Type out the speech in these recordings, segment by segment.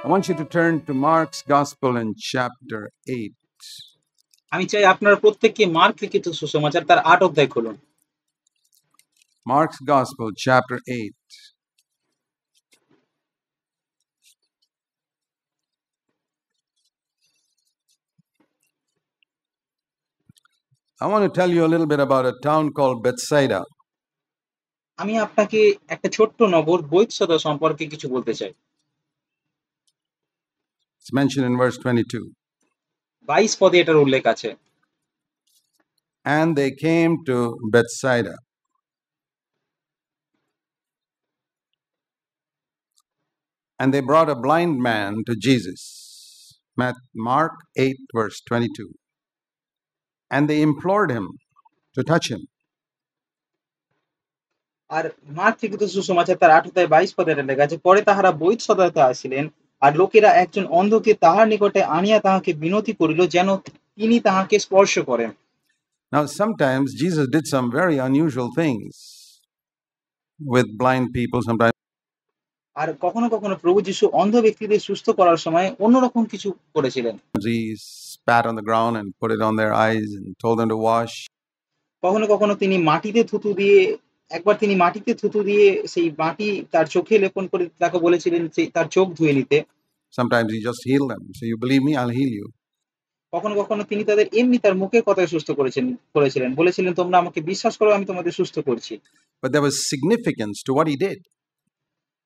I want you to turn to Mark's Gospel in chapter 8. আমি চাই আপনারা প্রত্যেককে মার্ক লিখিত সুসমাচার তার 8 অধ্যায় খুলুন। Mark's Gospel, chapter 8. I want to tell you a little bit about a town called Bethsaida. আমি আপনাকে একটা ছোট্ট নগর বৈতসদা সম্পর্কে কিছু বলতে চাই। It's mentioned in verse 22. 22 পদে এটার উল্লেখ আছে। And they came to Bethsaida. And they brought a blind man to Jesus. Mark 8, verse 22. And they implored him to touch him. আর মার্ক লিখিত সুসমাচার তার 8 অধ্যায় 22 পদে এটা লেখা আছে, পরে তাহারা বৈতসদাতে আসিলেন, আর লোকেরা একজন অন্ধকে তাহার নিকটে আনিয়া তাহাকে বিনতি করিল যেন তিনি তাহাকে স্পর্শ করেন। Now, sometimes Jesus did some very unusual things with blind people. Sometimes আর কখনো কখনো প্রভু যিশু অন্ধ ব্যক্তিদের সুস্থ করার সময় অন্যরকম কিছু করেছিলেন। he spat on the ground and put it on their eyes and told them to wash. কখনো কখনো তিনি মাটিতে থুতু দিয়ে সেই মাটি তার চোখে লেপন করে তাকে বলেছিলেন তার চোখ ধুয়ে নিতে। Sometimes he just healed them. So you believe me, I'll heal you. কখনো কখনো তিনি তাদের এমনি তার মুখের কথায় সুস্থ করেছিলেন, বলেছিলেন তোমরা আমাকে বিশ্বাস করো, আমি তোমাদের সুস্থ করছি। But there was significance to what he did.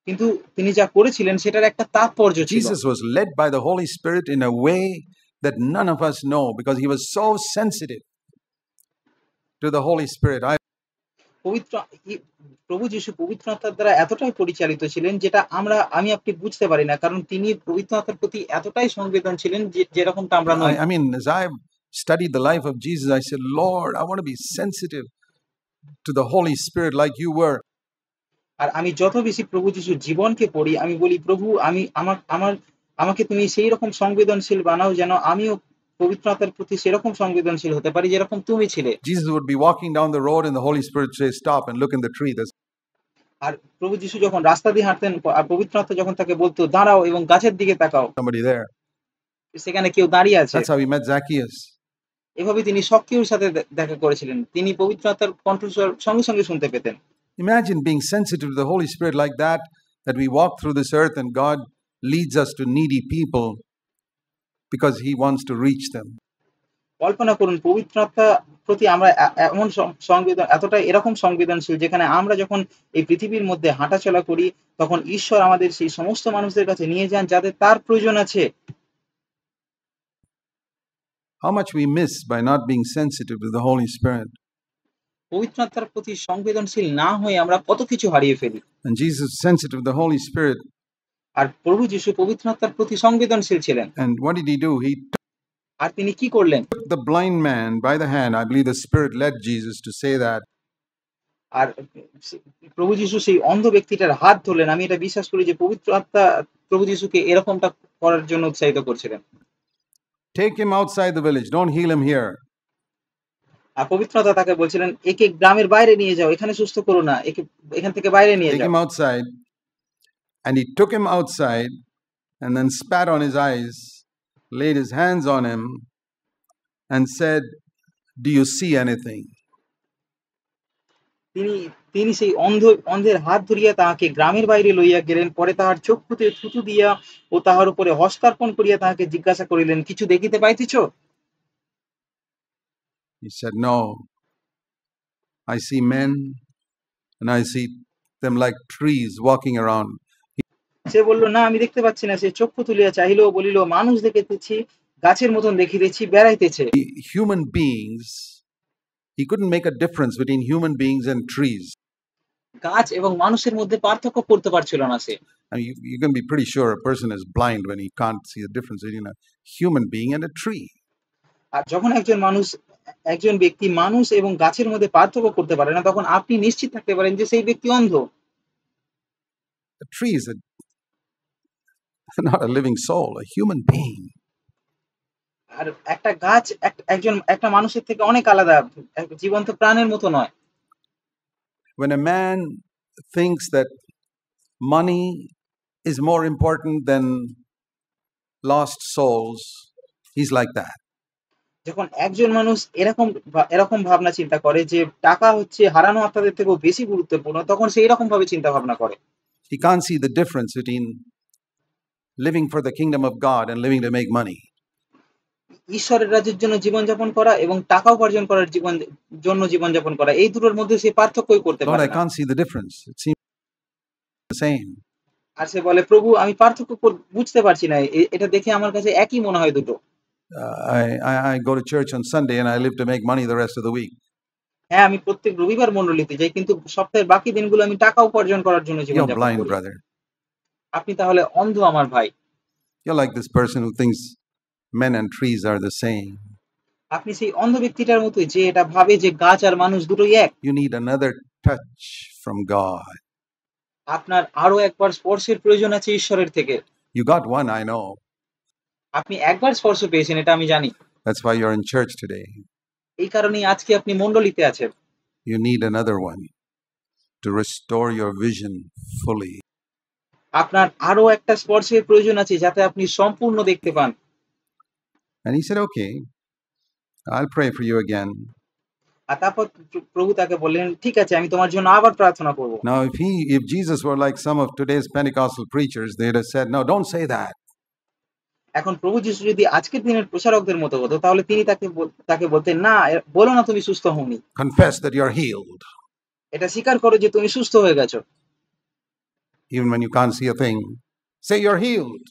কিন্তু তিনি যা করেছিলেন সেটার একটা তাৎপর্য ছিল। Jesus was led by the Holy Spirit in a way that none of us know, because he was so sensitive to the Holy Spirit. প্রভু যিশু পবিত্র আত্মার দ্বারা এতটাই পরিচালিত ছিলেন যেটা আমি আপনি বুঝতে পারি না, কারণ তিনি পবিত্র আত্মার প্রতি এতটাই সংবেদন ছিলেন যেরকমটা আমরা নই। I mean, as I studied the life of Jesus, I said, Lord, I want to be sensitive to the Holy Spirit like you were. আর আমি যত বেশি প্রভু যিশুর জীবনকে পড়ি, আমি বলি প্রভু, আমাকে তুমি সেই রকম সংবেদনশীল বানাও যেন আমিও পবিত্র আত্মার প্রতি সেরকম সংবেদনশীল হতে পারি যেরকম তুমি ছিলে। Jesus would be walking down the road and the Holy Spirit would say, stop and look in the tree. আর প্রভু যিশু যখন রাস্তা দিয়ে হাঁটতেন আর পবিত্র আত্মা যখন তাকে বলতো দাঁড়াও এবং গাছের দিকে তাকাও, Somebody there. সেখানে কেউ দাঁড়িয়ে আছে। That's how he met Zacchaeus. এভাবে তিনি সক্রিয়র সাথে দেখা করেছিলেন। তিনি পবিত্র আত্মার কণ্ঠস্বর সঙ্গে সঙ্গে শুনতে পেতেন। Imagine being sensitive to the Holy Spirit like that we walk through this earth and God leads us to needy people because he wants to reach them. কল্পনা করুন পবিত্র আত্মার প্রতি আমরা এমন এরকম সংবেদনশীল, যেখানে আমরা যখন এই পৃথিবীর মধ্যে হাঁটাচলা করি তখন ঈশ্বর আমাদের সেই সমস্ত মানুষদের কাছে নিয়ে যান যাদের তার প্রয়োজন আছে। How much we miss by not being sensitive to the Holy Spirit. পবিত্র আত্মার প্রতি সংবেদনশীল না হয়ে আমরা কত কিছু হারিয়ে ফেলি। And Jesus sensitive to the Holy Spirit. আর প্রভু যিশু পবিত্র আত্মার প্রতি সংবেদনশীল ছিলেন। And what did he do? He আর তিনি কি করলেন? took the blind man by the hand. I believe the Spirit led Jesus to say that. আর প্রভু যিশু সেই অন্ধ ব্যক্তিটার হাত ধরলেন। আমি এটা বিশ্বাস করি যে পবিত্র আত্মা প্রভু যিশুকে এরকমটা করার জন্য উৎসাহিত করছিলেন। Take him outside the village. Don't heal him here. আর পবিত্র আত্মা তাকে বলছিলেন একে গ্রামের বাইরে নিয়ে যাও, এখানে সুস্থ করো না, এখান থেকে বাইরে নিয়ে যাও। Take him outside. And he took him outside and then spat on his eyes, laid his hands on him and said, do you see anything? তিনি সেই অন্ধের হাত ধরিয়া তাহাকে গ্রামের বাইরে লইয়া গেলেন, পরে তাহার চক্ষুতে থুতু দিয়া ও তাহার উপরে হস্তার্পণ করিয়া তাহাকে জিজ্ঞাসা করিলেন, কিছু দেখিতে পাইতেছ? He said, no, I see men and I see them like trees walking around. সে বলল, না আমি দেখতে পাচ্ছি না। সে চক্ষু তুলিয়া চাহিল ও বলিল, মানুষ দেখিতেছি, গাছের মতন দেখিতেছি, বেড়াইতেছে। Human beings, he couldn't make a difference between human beings and trees. গাছ এবং মানুষের মধ্যে পার্থক্য করতে পারছিল না সে। I mean, you can be pretty sure a person is blind when he can't see the difference between a human being and a tree. আর যখন একজন ব্যক্তি মানুষ এবং গাছের মধ্যে পার্থক্য করতে পারে না, তখন আপনি নিশ্চিত থাকতে পারেন যে সেই ব্যক্তি অন্ধ। A tree is not a living soul, a human being. আর একটা গাছ একটা মানুষের থেকে অনেক আলাদা, জীবন্ত প্রাণের মতো নয়। When a man thinks that money is more important than lost souls, he's like that. যখন একজন মানুষ এরকম ভাবনা চিন্তা করে যে টাকা হচ্ছে হারানো আত্মাদের থেকেও বেশি গুরুত্বপূর্ণ, তখন সে এরকম ভাবে চিন্তা ভাবনা করে। He can't see the difference between living for the kingdom of God and living to make money. ঈশ্বরের রাজ্যের জন্য জীবনযাপন করা এবং টাকা উপার্জন করার জন্য জীবনযাপন করা, এই দুটোর মধ্যে সে পার্থক্যই করতে Lord, পারে I না। can't see the difference. It seems the same. আর সে বলে, প্রভু আমি পার্থক্য বুঝতে পারছি না, এটা দেখে আমার কাছে একই মনে হয় দুটো। I go to church on Sunday and I live to make money the rest of the week. হ্যাঁ, আমি প্রত্যেক রবিবার মণ্ডলীতে যাই, কিন্তু সপ্তাহের বাকি দিনগুলো আমি টাকা উপার্জন করার জন্য You're জীবনযাপন blind, করি। brother. আপনি তাহলে অন্ধ আমার ভাই। You're like this person who thinks men and trees are the same. আপনি সেই অন্ধ ব্যক্তিটার মতোই যে এটা ভাবে যে গাছ আর মানুষ দুটোই এক। You need another touch from God. আপনার আরো একবার স্পর্শের প্রয়োজন আছে ঈশ্বরের থেকে। You got one, I know. আপনি একবার স্পর্শ পেয়েছেন, এটা আমি জানি। That's why you're in church today. এই কারণেই আজকে আপনি মণ্ডলীতে আছেন। You need another one to restore your vision fully. আপনার আরো একটা স্পর্শের প্রয়োজন আছে যাতে আপনি সম্পূর্ণ দেখতে পান। And he said, okay, I'll pray for you again. আর তারপর প্রভু তাকে বললেন, ঠিক আছে, আমি তোমার জন্য আবার প্রার্থনা করব। Now, if Jesus were like some of today's Pentecostal preachers, they'd have said, no, don't say that. এখন প্রভু যিশু যদি আজকের দিনের প্রচারকদের মতো হতো, তাহলে তিনি তাকে বলতেন, না, বলো না তুমি সুস্থ হওনি। Confess that you're healed. এটা স্বীকার করো যে তুমি সুস্থ হয়ে গেছো। Even when you can't see a thing, say you're healed.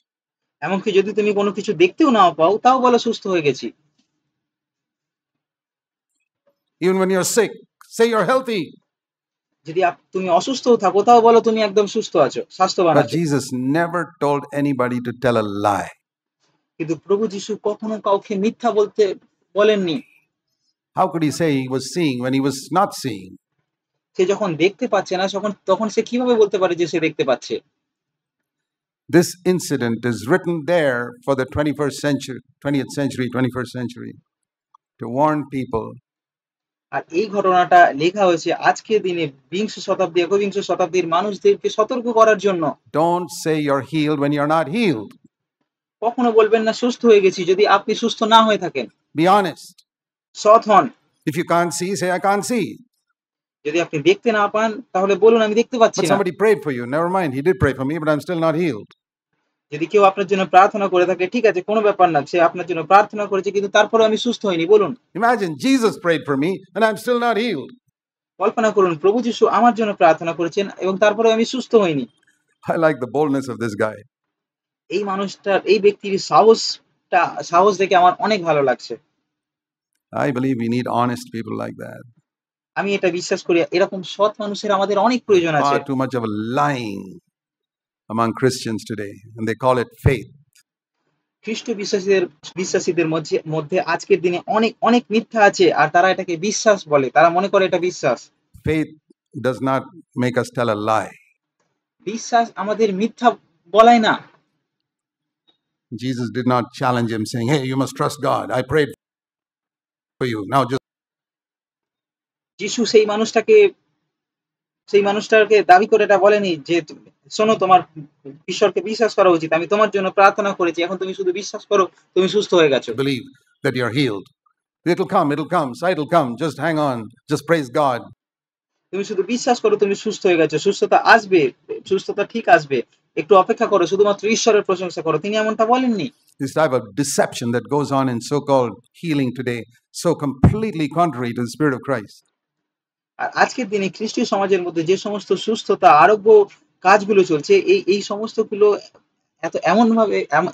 এমনকি যদি তুমি কোনো কিছু দেখতেও নাও পাও, তাও বলো সুস্থ হয়ে গেছি। Even when you're sick, say you're healthy. যদি তুমি অসুস্থও থাকো, তাও বলো তুমি একদম সুস্থ আছো, স্বাস্থ্যবান But আছো। Jesus never told anybody to tell a lie. কিন্তু প্রভু যিশু কখনো কাউকে মিথ্যা বলতে বলেননি। How could he say he was seeing when he was not seeing? সে যখন দেখতে পাচ্ছে না, তখন সে কিভাবে বলতে পারে যে সে দেখতে পাচ্ছে? This incident is written there for the 20th century, 21st century, to warn people. আর এই ঘটনাটা লেখা হয়েছে আজকের দিনে বিংশ শতাব্দী, একবিংশ শতাব্দীর মানুষদেরকে সতর্ক করার জন্য। Don't say you're healed when you're not healed. কখনো বলবেন না সুস্থ হয়ে গেছি যদি আপনি সুস্থ না হয়ে থাকেন। Be honest. সৎ হন। If you can't see, say I can't see. যদি আপনি দেখতে না পান, তাহলে বলুন আমি দেখতে পাচ্ছি But না। somebody prayed for you. Never mind, he did pray for me, but I'm still not healed. যদি কেউ আপনার জন্য প্রার্থনা করে থাকে, ঠিক আছে, কোনো ব্যাপার না, সে আপনার জন্য প্রার্থনা করেছে, কিন্তু তারপরে আমি সুস্থ হইনি, বলুন। Imagine Jesus prayed for me and I'm still not healed. কল্পনা করুন প্রভু যিশু আমার জন্য প্রার্থনা করেছেন এবং তারপরে আমি সুস্থ হইনি। I like the boldness of this guy. এই ব্যক্তির সাহস দেখে আমার অনেক ভালো লাগছে। I believe we need honest people like that. আমি এটা বিশ্বাস করি, এরকম সৎ মানুষের আমাদের অনেক প্রয়োজন আছে। Far too much of a lying among Christians today, and they call it faith. খ্রিস্ট বিশ্বাসীদের মধ্যে আজকের দিনে অনেক মিথ্যা আছে, আর তারা এটাকে বিশ্বাস বলে, তারা মনে করে এটা বিশ্বাস। Faith does not make us tell a lie. বিশ্বাস আমাদের মিথ্যা বলায় না। Jesus did not challenge him saying, hey, you must trust God. I prayed for you. Now just যিশু সেই মানুষটাকে দাবি করে এটা বলেনি যে শোনো, তোমার ঈশ্বরকে বিশ্বাস করা উচিত, আমি তোমার জন্য প্রার্থনা করেছি, এখন তুমি শুধু বিশ্বাস করো, তুমি সুস্থ হয়ে গেছো। believe that you're healed. It'll come, sight will come. Just hang on. Just praise God. তুমি শুধু বিশ্বাস করো, তুমি সুস্থ হয়ে গেছো, সুস্থতা আসবে, সুস্থতা ঠিক আসবে, একটু অপেক্ষা করো, শুধুমাত্র ঈশ্বরের প্রশংসা করো। তিনি এমনটা বলেননি। This type of deception that goes on in so-called healing today, so completely contrary to the Spirit of Christ. আর আজকের দিনে খ্রিস্টীয় সমাজের মধ্যে যে সমস্ত সুস্থতা আরোগ্য কাজগুলো চলছে, এই সমস্তগুলো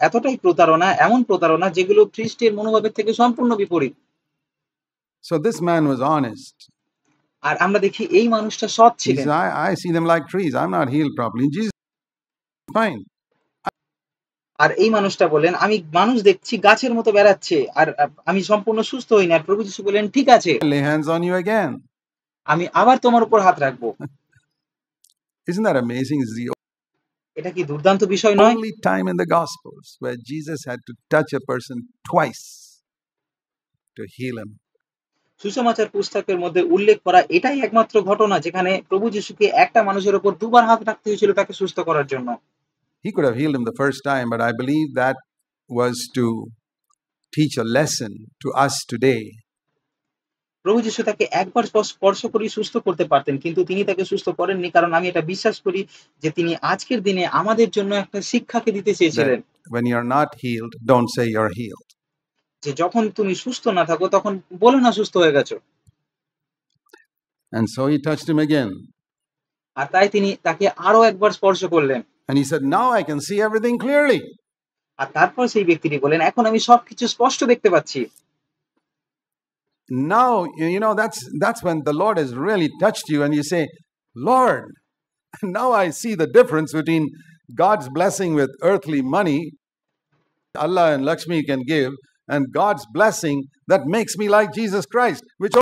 এতটাই প্রতারণা যেগুলো খ্রিস্টের মনোভাবের থেকে সম্পূর্ণ বিপরীত। So this man was honest. আর আমরা দেখি এই মানুষটা সৎ He ছিলেন। said, I see them like trees. I'm not healed properly. Jesus, fine. আর এই মানুষটা বলেন, আমি মানুষ দেখছি গাছের মতো বেড়াচ্ছে, আর আমি সম্পূর্ণ সুস্থ হই না। প্রভু যিশু বলেন, ঠিক আছে, I'll lay hands on you again. আমি আবার তোমার উপর হাত রাখবো। Isn't that amazing? It's the এটা কি দুর্দান্ত বিষয় নয়? only time in the Gospels where Jesus had to touch a person twice to heal him. সুসমাচার পুস্তকের মধ্যে উল্লেখ করা এটাই একমাত্র ঘটনা যেখানে প্রভু যিশুকে একটা মানুষের উপর দুবার হাত রাখতে হয়েছিল তাকে সুস্থ করার জন্য। He could have healed him the first time, but I believe that was to teach a lesson to us today. প্রভু যিশু তাকে একবার স্পর্শ করেই সুস্থ করতে পারতেন, কিন্তু তিনি তাকে সুস্থ করেননি, কারণ আমি এটা বিশ্বাস করি যে তিনি আজকের দিনে আমাদের জন্য একটা শিক্ষাকে দিতে That চেয়েছিলেন when you're not healed, don't say you're healed. যে যখন তুমি সুস্থ না থাকো তখন বলো না সুস্থ হয়ে গেছো। And so he touched him again. আর তাই তিনি তাকে আরো একবার স্পর্শ করলেন। And he said, now I can see everything clearly. আর তারপর সেই ব্যক্তিটি বলেন, এখন আমি সবকিছু স্পষ্ট দেখতে পাচ্ছি। Now, that's when the Lord has really touched you and you say, Lord, now I see the difference between God's blessing with earthly money, Allah and Lakshmi can give, and God's blessing that makes me like Jesus Christ, which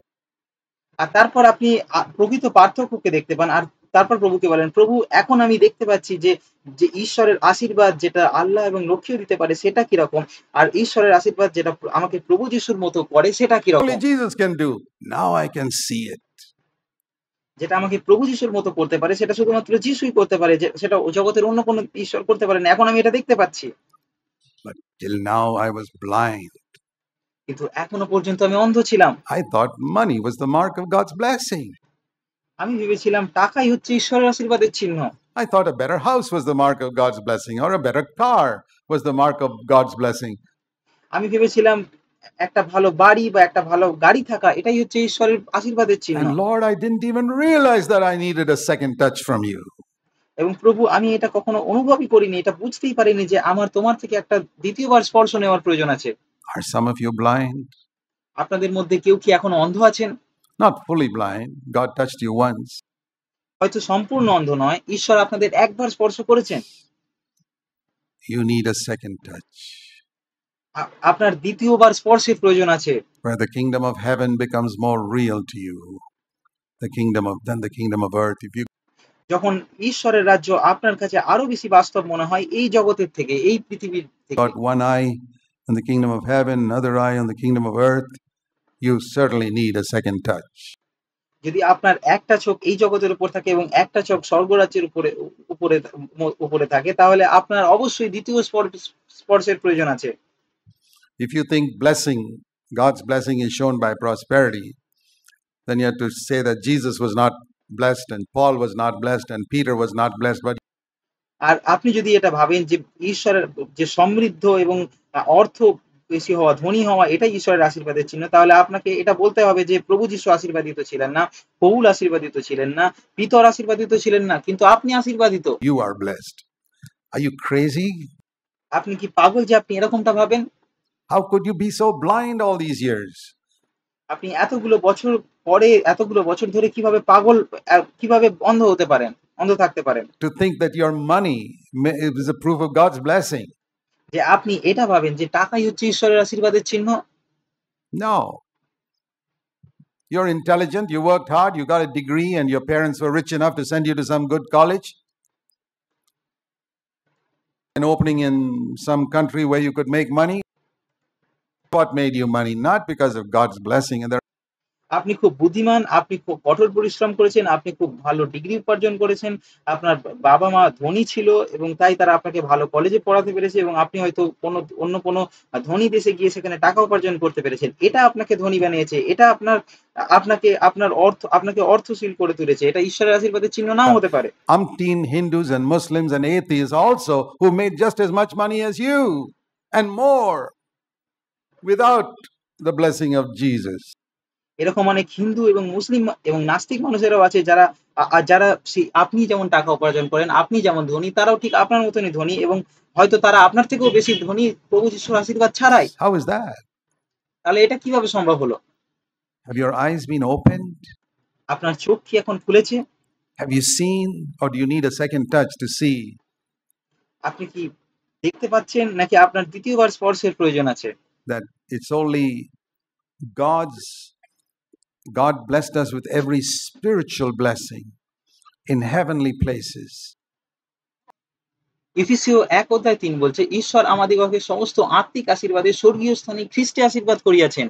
আর তারপর আপনি প্রকৃত পার্থক্যকে দেখতে পান। আর তারপর প্রভুকে বলেন, প্রভু এখন আমি দেখতে পাচ্ছি যে যে ঈশ্বরের আশীর্বাদ যেটা আল্লাহ এবং লক্ষ্মীও দিতে পারে সেটা কিরকম, আর ঈশ্বরের আশীর্বাদ যেটা আমাকে প্রভু যিশুর মতো করে সেটা কিরকম। only Jesus can do. Now I can see it. যেটা আমাকে প্রভু যিশুর মতো করতে পারে সেটা শুধুমাত্র যিশুই করতে পারে, সেটা জগতের অন্য কোনো ঈশ্বর করতে পারে না। এখন আমি এটা দেখতে পাচ্ছি। But till now I was blind. কিন্তু এখনো পর্যন্ত আমি অন্ধ ছিলাম। I thought money was the mark of God's blessing. আমি ভেবেছিলাম টাকাই হচ্ছে ঈশ্বরের আশীর্বাদের চিহ্ন। I thought a better house was the mark of God's blessing, or a better car was the mark of God's blessing. আমি ভেবেছিলাম একটা ভালো বাড়ি বা একটা ভালো গাড়ি থাকা এটাই হচ্ছে ঈশ্বরের আশীর্বাদের চিহ্ন। And Lord, I didn't even realize that I needed a second touch from you. এবং প্রভু আমি এটা কখনো অনুভবই করিনি, এটা বুঝতেই পারিনি যে আমার তোমার থেকে একটা দ্বিতীয়বার স্পর্শ নেওয়ার প্রয়োজন আছে। Are some of you blind? আপনাদের মধ্যে কেউ কি এখনো অন্ধ আছেন? Not fully blind. God touched you once. হয়তো সম্পূর্ণ অন্ধ নয়, ঈশ্বর আপনাদের একবার স্পর্শ করেছেন। You need a second touch, আপনার দ্বিতীয়বার স্পর্শের প্রয়োজন আছে, where the kingdom of heaven becomes more real to you than the kingdom of earth. If you যখন ঈশ্বরের রাজ্য আপনার কাছে আরো বেশি বাস্তব মনে হয় এই জগতের থেকে, এই পৃথিবীর থেকে। got one eye on the kingdom of heaven, another eye on the kingdom of earth, you certainly need a second touch. যদি আপনার একটা চোখ এই জগতের উপর থাকে এবং একটা চোখ স্বর্গরাজ্যের উপরে থাকে, তাহলে আপনার অবশ্যই দ্বিতীয় স্পর্শের প্রয়োজন আছে। If you think God's blessing is shown by prosperity, then you have to say that Jesus was not blessed and Paul was not blessed and Peter was not blessed. But আর আপনি যদি এটা ভাবেন যে ঈশ্বরের যে সমৃদ্ধ এবং অর্থ বেশি হওয়া, ধনী হওয়া এটাই ঈশ্বরের আশীর্বাদের চিহ্ন, তাহলে আপনাকে এটা বলতে হবে যে প্রভু যিশু আশীর্বাদিত ছিলেন না, পৌল আশীর্বাদিত ছিলেন না, পিতর আশীর্বাদিত ছিলেন না, কিন্তু আপনি আশীর্বাদিত। you are blessed. Are you crazy? আপনি কি পাগল যে আপনি এরকমটা ভাবেন? How could you be so blind all these years? আপনি এতগুলো বছর ধরে কিভাবে অন্ধ হতে পারেন, অন্ধ থাকতে পারেন? To think that your money is a proof of God's blessing. যে আপনি এটা ভাবেন যে টাকাই হচ্ছে ঈশ্বরের আশীর্বাদের চিহ্ন? No. You're intelligent, you worked hard, you got a degree, and your parents were rich enough to send you to some good college. An opening in some country where you could make money. What made you money? Not because of God's blessing. And আপনি খুব বুদ্ধিমান, আপনি খুব কঠোর পরিশ্রম করেছেন, আপনি খুব ভালো ডিগ্রি উপার্জন করেছেন, আপনার বাবা মা ধনী ছিল এবং তাই তারা আপনাকে ভালো কলেজে পড়াতে পেরেছে, এবং আপনি হয়তো অন্য কোনো ধনী দেশে গিয়ে সেখানে টাকা উপার্জন করতে পেরেছেন। এটা আপনাকে ধনী বানিয়েছে, এটা আপনাকে অর্থশীল করে তুলেছে। এটা ঈশ্বরের আশীর্বাদের চিহ্ন নাও হতে পারে। umpteen Hindus and Muslims and atheists also who made just as much money as you and more without the blessing of Jesus. এরকম অনেক হিন্দু এবং মুসলিম এবং নাস্তিক মানুষেরাও আছে যারা আপনি যেমন টাকা উপার্জন করেন, আপনি যেমন ধনী, তারাও ঠিক আপনার মতনই ধনী, এবং হয়তো তারা আপনার থেকেও বেশি ধনী প্রভু যিশুর আশীর্বাদ ছাড়াই। How is that? তাহলে এটা কিভাবে সম্ভব হলো? Have your eyes been opened? আপনার চোখ কি এখন খুলেছে? Have you seen, or do you need a second touch to see? আপনি কি দেখতে পাচ্ছেন, নাকি আপনার দ্বিতীয়বার স্পর্শের প্রয়োজন আছে? That it's only God blessed us with every spiritual blessing in heavenly places. এফেসীয় 1:3 বলছে, ঈশ্বর আমাদিগকে সমস্ত আত্মিক আশীর্বাদে স্বর্গীয় স্থানে খ্রিস্টে আশীর্বাদ করিয়াছেন।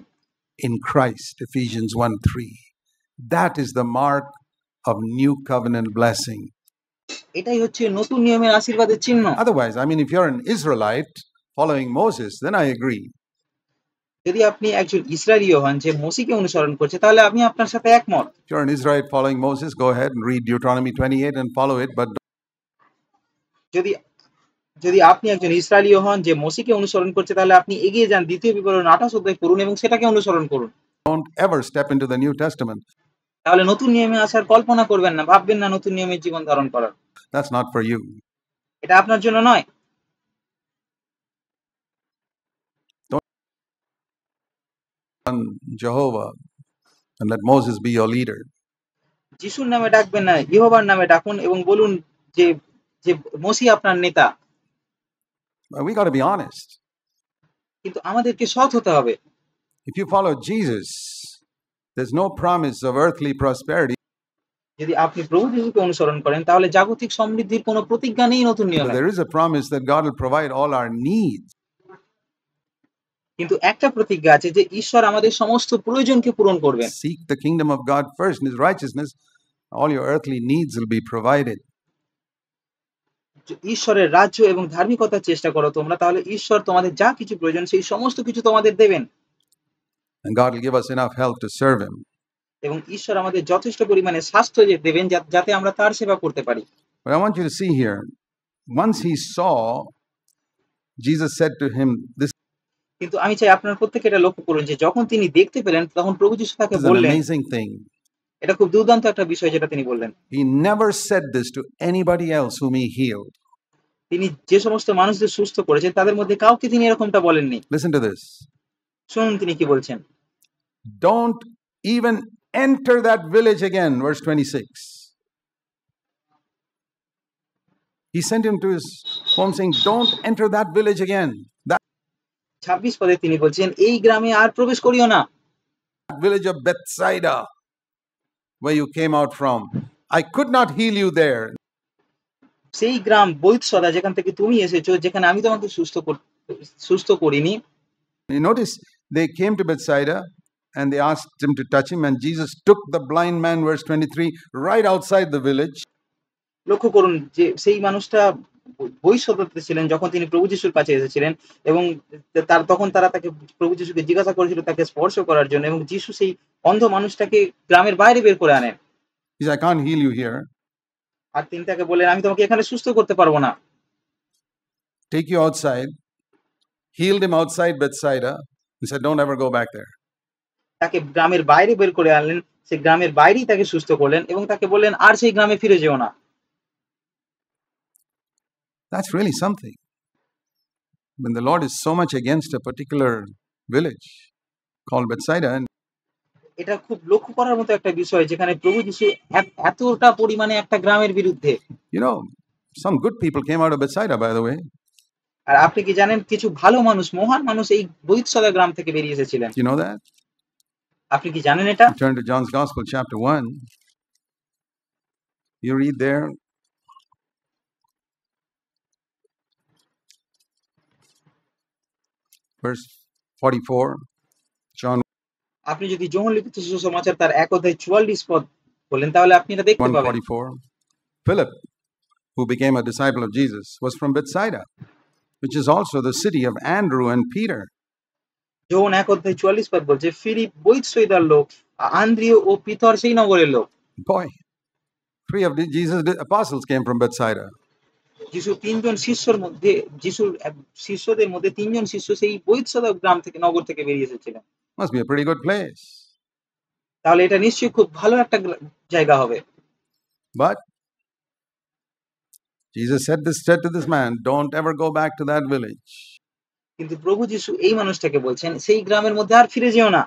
In Christ, Ephesians 1:3. That is the mark of new covenant blessing. এটাই হচ্ছে নতুন নিয়মের আশীর্বাদের চিহ্ন। Otherwise, I mean, if you're an Israelite following Moses, then I agree. যদি আপনি একজন ইসরায়েলীয় হন যে মোশিকে অনুসরণ করছে, তাহলে আমি আপনার সাথে একমত। If you're an Israelite following Moses, go ahead and read Deuteronomy 28 and follow it, but যদি যদি আপনি একজন ইসরায়েলীয় হন যে মোশিকে অনুসরণ করছে, তাহলে আপনি এগিয়ে যান, দ্বিতীয় বিবরণ 28 অধ্যায় পড়ুন এবং সেটাকে অনুসরণ করুন। don't ever step into the New Testament. তাহলে নতুন নিয়মে আসার কল্পনা করবেন না, ভাববেন না নতুন নিয়মের জীবন ধারণ করার। That's not for you. এটা আপনার জন্য নয়। On Jehovah and let Moses be your leader. যিশুর নামে ডাকবেন না, ইহোবার নামে ডাকুন এবং বলুন যে যে মোশি আপনার নেতা। But we got to be honest. কিন্তু আমাদেরকে সৎ হতে হবে। If you follow Jesus, there's no promise of earthly prosperity. যদি আপনি প্রভু যিশুকে অনুসরণ করেন, তাহলে জাগতিক সমৃদ্ধির কোনো প্রতিজ্ঞা নেই নতুন But নিয়মে। there is a promise that God will provide all our needs. কিন্তু একটা প্রতিজ্ঞা আছে যে ঈশ্বর আমাদের সমস্ত প্রয়োজনকে পূরণ করবেন। Seek the kingdom of God first and his righteousness, all your earthly needs will be provided. ঈশ্বরের রাজ্য এবং ধার্মিকতার চেষ্টা করো তোমরা, তাহলে ঈশ্বর তোমাদের যা কিছু প্রয়োজন সেই সমস্ত কিছু তোমাদের দেবেন। And God will give us enough health to serve him. এবং ঈশ্বর আমাদের যথেষ্ট পরিমাণে স্বাস্থ্য দেবেন যাতে আমরা তার সেবা করতে পারি। But I want you to see here, once he saw, Jesus said to him, this কিন্তু আমি চাই আপনার প্রত্যেকে এটা লক্ষ্য করুন যে যখন তিনি দেখতে পেলেন, তখন প্রভু যিশু তাকে is an বললেন, amazing thing. এটা খুব দুর্দান্ত একটা বিষয় যেটা তিনি বললেন। He never said this to anybody else whom he healed. তিনি যে সমস্ত মানুষদের সুস্থ করেছেন তাদের মধ্যে কাউকে তিনি এরকমটা বলেননি। Listen to this. শুনুন তিনি কি বলছেন। Don't even enter that village again, verse 26. He sent him to his home saying, don't enter that village again. That 26 পদে তিনি বলছেন, এই গ্রামে আর প্রবেশ করিও না। village of Bethsaida, where you came out from. I could not heal you there. সেই গ্রাম বৈতসদা যেখান থেকে তুমি এসেছো, যেখানে আমি তোমাকে সুস্থ করিনি। You notice they came to Bethsaida and they asked him to touch him, and Jesus took the blind man, verse 23, right outside the village. লক্ষ্য করুন যে সেই মানুষটা বৈতসদাতে ছিলেন যখন তিনি প্রভু যিশুর কাছে এসেছিলেন, এবং তখন তারা তাকে প্রভু যিশুকে জিজ্ঞাসা করেছিল তাকে স্পর্শ করার জন্য, এবং যিশু সেই অন্ধ মানুষটাকে গ্রামের বাইরে বের করে আনেন। He said, I can't heal you here. আর তিনি তাকে বললেন, আমি তোমাকে এখানে সুস্থ করতে পারবো না। Take you outside. Healed him outside Bethsaida and said, don't ever go back there. তাকে গ্রামের বাইরে বের করে আনলেন, সেই গ্রামের বাইরেই তাকে সুস্থ করলেন এবং তাকে বললেন আর সেই গ্রামে ফিরে যেও না। That's really something. When the Lord is so much against a particular village called Bethsaida, and এটা খুব লক্ষ্য করার মতো একটা বিষয় যেখানে প্রভু যিশু এতটা পরিমাণে একটা গ্রামের বিরুদ্ধে। you know, some good people came out of Bethsaida, by the way. আর আপনি কি জানেন কিছু ভালো মানুষ, মহান মানুষ এই বৈতসদা গ্রাম থেকে বেরিয়ে এসেছিলেন? You know that? আপনি কি জানেন এটা? Turn to John's Gospel, chapter 1. You read there. Verse 44. John আপনি যদি যোহন লিখিত সুসমাচার তার 1 অধ্যায় 44 পদ বলেন, তাহলে আপনি এটা দেখতে পাবেন। 1:44. Philip, who became a disciple of Jesus, was from Bethsaida, which is also the city of Andrew and Peter. যোহন 1 অধ্যায় 44 পদ বলছে, ফিলিপ বৈতসদার লোক, আন্দ্রিয় ও পিতর সেই নগরের লোক। Boy, 3 of Jesus' apostles came from Bethsaida. যিশুর শিষ্যদের মধ্যে 3 জন শিষ্য সেই বৈতসদা গ্রাম থেকে, নগর থেকে বেরিয়ে এসেছিলেন। Must be a pretty good place. তাহলে এটা নিশ্চয়ই খুব ভালো একটা জায়গা হবে। But Jesus said to this man, don't ever go back to that village. কিন্তু প্রভু যিশু এই মানুষটাকে বলছেন সেই গ্রামের মধ্যে আর ফিরে যেও না।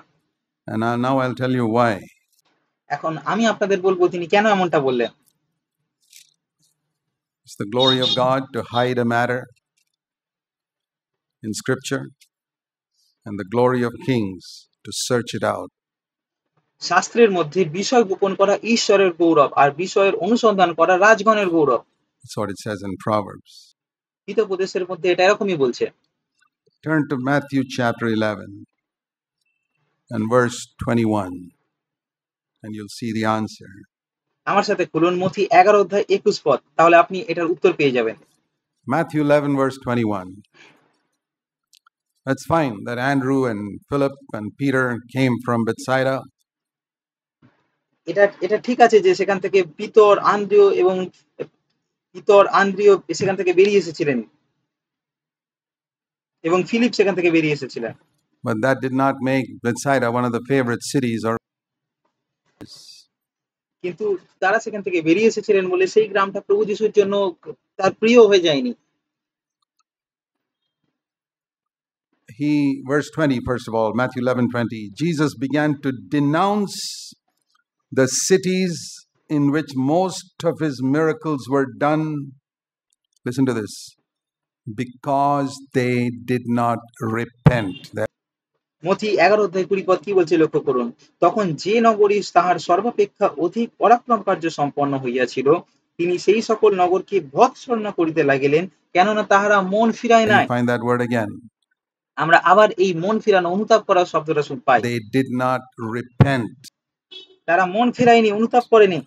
And now I'll tell you why. এখন আমি আপনাদের বলবো তিনি কেন এমনটা বললেন। It's the glory of God to hide a matter in Scripture, and the glory of kings to search it out. শাস্ত্রের মধ্যে বিষয় গোপন করা ঈশ্বরের গৌরব, আর বিষয়ের অনুসন্ধান করা রাজগণের গৌরব। That's what it says in Proverbs. হিতোপদেশের মধ্যে এটা এরকমই বলছে। Turn to Matthew chapter 11 and verse 21, and you'll see the answer. আমার সাথে খুলুন মথি 11 অধ্যায় 21 পদ, তাহলে আপনি এটার উত্তর পেয়ে যাবেন। Matthew 11 verse 21. That's fine that Andrew and Philip and Peter came from Bethsaida. এটা এটা ঠিক আছে যে সেখান থেকে পিতর আন্দ্রিয় সেখান থেকে বেরিয়ে এসেছিলেন এবং ফিলিপ সেখান থেকে বেরিয়ে এসেছিলেন। But that did not make Bethsaida one of the favorite cities or কিন্তু তারা সেখান থেকে বেরিয়ে এসেছিলেন বলে সেই গ্রামটা প্রভু যিশুর জন্য তার প্রিয় হয়ে যায়নি। Verse 20, first of all, Matthew 11:20, Jesus began to denounce the cities in which most of his miracles were done. Listen to this. Because they did not repent. মথি 11:20 কি বলছে লক্ষ্য করুন। তখন যে নগরী তাহার সর্বাপেক্ষা অধিক পরাক্রম কার্য সম্পন্ন হইয়াছিল, তিনি সেই সকল নগরকে ভৎসর্ণ করিতে লাগিলেন, কেননা তাহারা মন ফিরায় নাই। Find that word again. আমরা আবার এই মন ফিরানো, অনুতাপ করার শব্দটা পাই। They did not repent. তারা মন ফিরায়নি, অনুতাপ করেনি।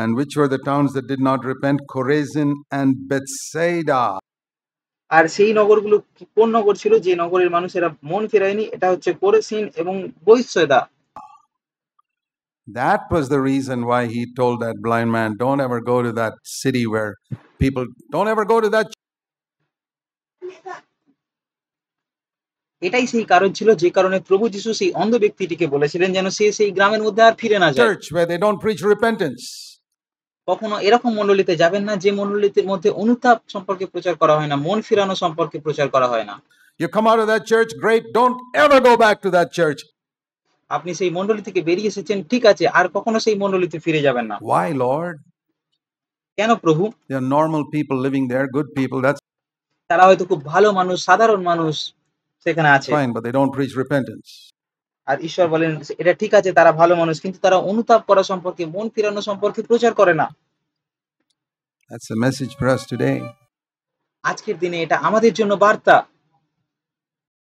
And which were the towns that did not repent? Chorazin and Bethsaida. আর সেই নগরগুলো কোন নগর ছিল যে নগরের মানুষেরা মন ফেরায়নি? এটা হচ্ছে কোরেসিন এবং বৈসয়দা। That was the reason why he told that blind man, don't ever go to that city where people, don't ever go to that. এটাই সেই কারণ ছিল যে কারণে প্রভু যিশু সেই অন্ধ ব্যক্তিটিকে বলেছিলেন যেন সে সেই গ্রামের মধ্যে আর ফিরে না যায়। Church where they don't preach repentance. কখনো এরকম মণ্ডলীতে যাবেন না যে মণ্ডলীর মধ্যে অনুতাপ সম্পর্কে প্রচার করা হয় না, মন ফিরানো সম্পর্কে প্রচার করা হয় না। You come out of that church, great, don't ever go back to that church. আপনি সেই মণ্ডলী থেকে বেরিয়ে এসেছেন, ঠিক আছে, আর কখনো সেই মণ্ডলীতে ফিরে যাবেন না। Why, Lord? কেন প্রভু? They are normal people living there, good people. That's তারা হয়তো খুব ভালো মানুষ, সাধারণ মানুষ সেখানে আছে। fine, but they don't preach repentance. আর ঈশ্বর বলেন এটা ঠিক আছে, তারা ভালো মানুষ, কিন্তু তারা অনুতাপ করা সম্পর্কে, মন ফিরানো সম্পর্কে প্রচার করে না। That's the message for us today. আজকের দিনে এটা আমাদের জন্য বার্তা।